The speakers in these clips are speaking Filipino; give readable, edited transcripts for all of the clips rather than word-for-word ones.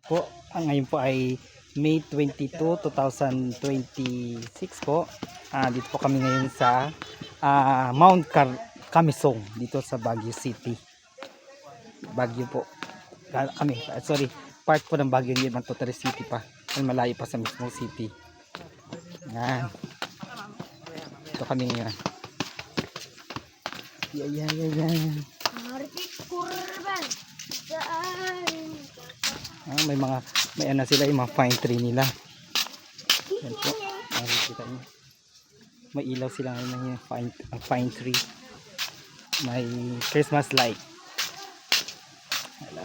po. Ngayon po ay May 22, 2026 po. Dito po kami ngayon sa Camisong dito sa Baguio City. Baguio po. Kami, sorry, part po ng Baguio, hindi man Totally City pa. Malayo pa sa mismong city. Yan. Ito kami ngayon. Yan. May ano sila, yung mga pine tree nila. Yan po, makikita nyo. May ilaw sila ngayon, yung pine tree. May Christmas light. Hello.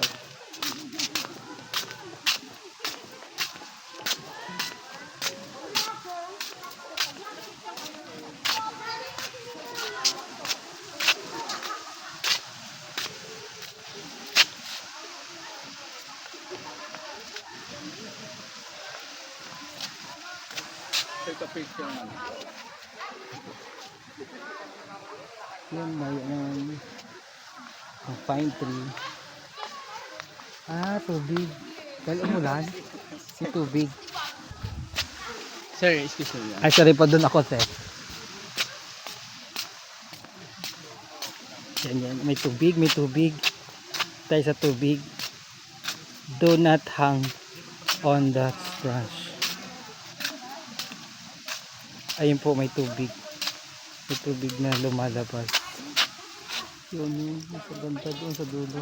Take a picture man. Yan ba yan ang pine tree. Tubig dahil umulan si tubig. Sir, excuse me. Ay sorry pa, doon ako sir. Yan, may tubig tayo sa tubig. Do not hang on that branch. Ayun po, may tubig na lumalabas. Yun, sa ganda doon sa dulo.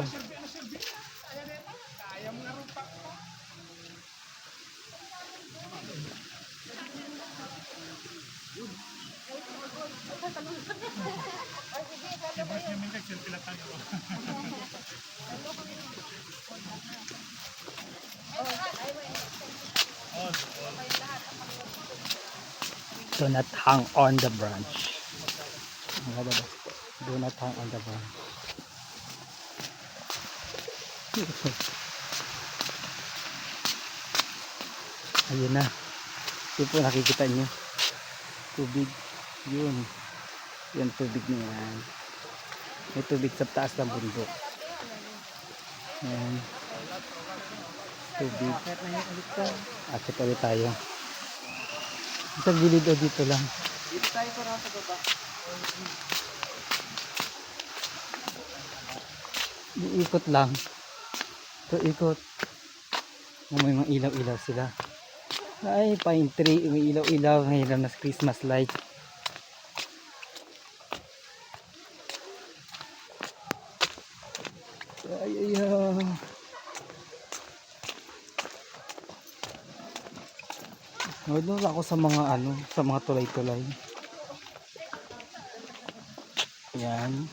Do not hang on the branch. Do not hang on the branch. Ayun na. Yun po, nakikita nyo. Tubig. Yun. Yan tubig niyan. May tubig sa taas ng bundok. Yan. Tubig. Akit ulit tayo. Sa gilid o dito lang. Dito tayo para sa baba. Iikot lang. Ito ikot. May mga ilaw-ilaw sila. Ay, pine tree. May ilaw-ilaw. Ngayon na Christmas light. Ay. Doon ako sa mga tulay-tulay. Yan.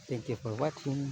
Thank you for watching.